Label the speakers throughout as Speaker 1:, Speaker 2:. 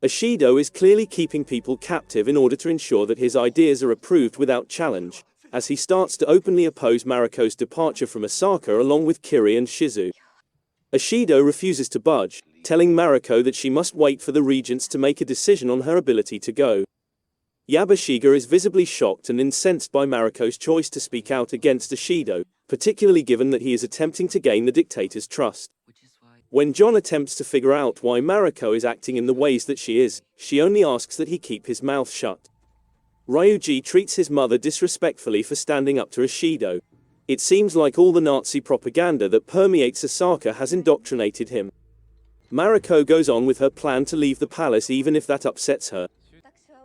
Speaker 1: Ishido is clearly keeping people captive in order to ensure that his ideas are approved without challenge, as he starts to openly oppose Mariko's departure from Osaka along with Kiri and Shizu. Ishido refuses to budge, telling Mariko that she must wait for the regents to make a decision on her ability to go. Yabashige is visibly shocked and incensed by Mariko's choice to speak out against Ishido, particularly given that he is attempting to gain the dictator's trust. When John attempts to figure out why Mariko is acting in the ways that she is, she only asks that he keep his mouth shut. Ryuji treats his mother disrespectfully for standing up to Ishido. It seems like all the Nazi propaganda that permeates Osaka has indoctrinated him. Mariko goes on with her plan to leave the palace even if that upsets her.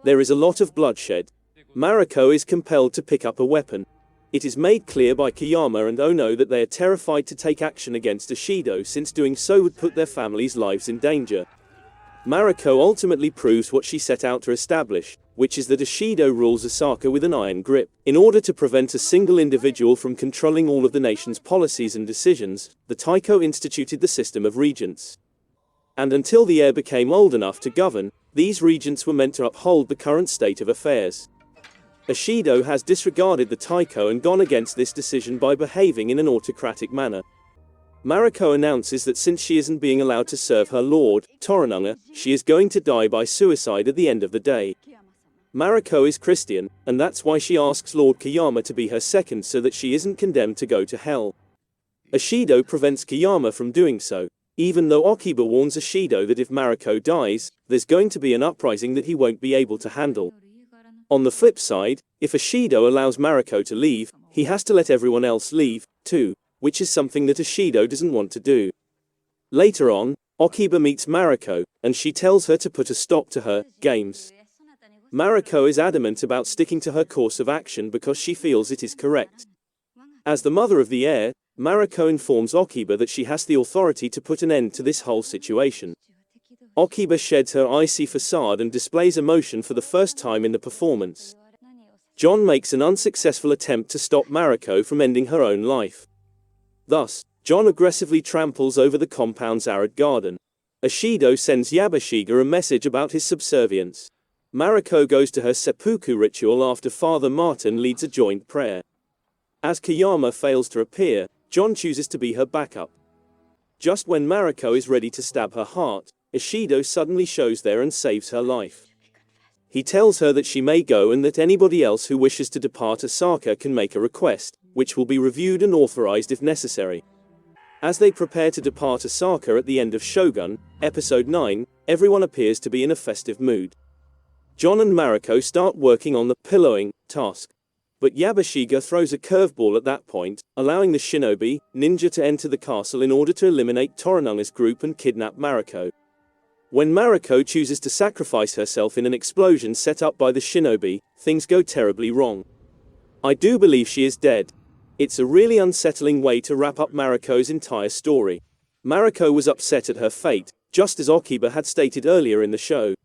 Speaker 1: There is a lot of bloodshed. Mariko is compelled to pick up a weapon. It is made clear by Kiyama and Ono that they are terrified to take action against Ishido since doing so would put their families' lives in danger. Mariko ultimately proves what she set out to establish, which is that Ishido rules Osaka with an iron grip. In order to prevent a single individual from controlling all of the nation's policies and decisions, the Taiko instituted the system of regents. And until the heir became old enough to govern, these regents were meant to uphold the current state of affairs. Ishido has disregarded the Taiko and gone against this decision by behaving in an autocratic manner. Mariko announces that since she isn't being allowed to serve her lord, Toranaga, she is going to die by suicide at the end of the day. Mariko is Christian, and that's why she asks Lord Kiyama to be her second so that she isn't condemned to go to hell. Ishido prevents Kiyama from doing so, even though Okiba warns Ishido that if Mariko dies, there's going to be an uprising that he won't be able to handle. On the flip side, if Ishido allows Mariko to leave, he has to let everyone else leave, too, which is something that Ishido doesn't want to do. Later on, Okiba meets Mariko, and she tells her to put a stop to her games. Mariko is adamant about sticking to her course of action because she feels it is correct. As the mother of the heir, Mariko informs Okiba that she has the authority to put an end to this whole situation. Okiba sheds her icy facade and displays emotion for the first time in the performance. John makes an unsuccessful attempt to stop Mariko from ending her own life. Thus, John aggressively tramples over the compound's arid garden. Ishido sends Yabashige a message about his subservience. Mariko goes to her seppuku ritual after Father Martin leads a joint prayer. As Kiyama fails to appear, John chooses to be her backup. Just when Mariko is ready to stab her heart, Ishido suddenly shows there and saves her life. He tells her that she may go and that anybody else who wishes to depart Osaka can make a request, which will be reviewed and authorized if necessary. As they prepare to depart Osaka at the end of Shogun, Episode 9, everyone appears to be in a festive mood. John and Mariko start working on the pillowing task. But Yabashige throws a curveball at that point, allowing the shinobi, ninja to enter the castle in order to eliminate Toranaga's group and kidnap Mariko. When Mariko chooses to sacrifice herself in an explosion set up by the shinobi, things go terribly wrong. I do believe she is dead. It's a really unsettling way to wrap up Mariko's entire story. Mariko was upset at her fate, just as Okiba had stated earlier in the show.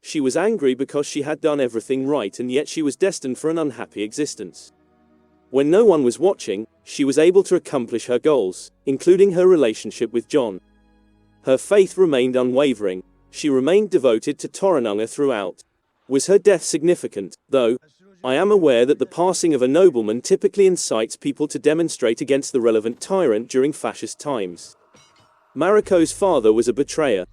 Speaker 1: She was angry because she had done everything right and yet she was destined for an unhappy existence. When no one was watching, she was able to accomplish her goals, including her relationship with John. Her faith remained unwavering. She remained devoted to Toranaga throughout. Was her death significant, though? I am aware that the passing of a nobleman typically incites people to demonstrate against the relevant tyrant during fascist times. Mariko's father was a betrayer.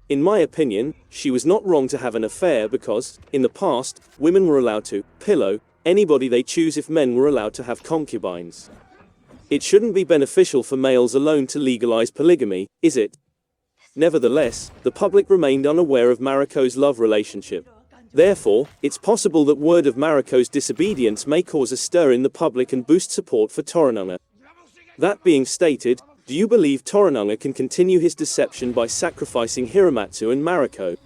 Speaker 1: In my opinion, she was not wrong to have an affair because, in the past, women were allowed to pillow anybody they choose if men were allowed to have concubines. It shouldn't be beneficial for males alone to legalize polygamy, is it? Nevertheless, the public remained unaware of Mariko's love relationship. Therefore, it's possible that word of Mariko's disobedience may cause a stir in the public and boost support for Toranaga. That being stated, do you believe Toranaga can continue his deception by sacrificing Hiramatsu and Mariko?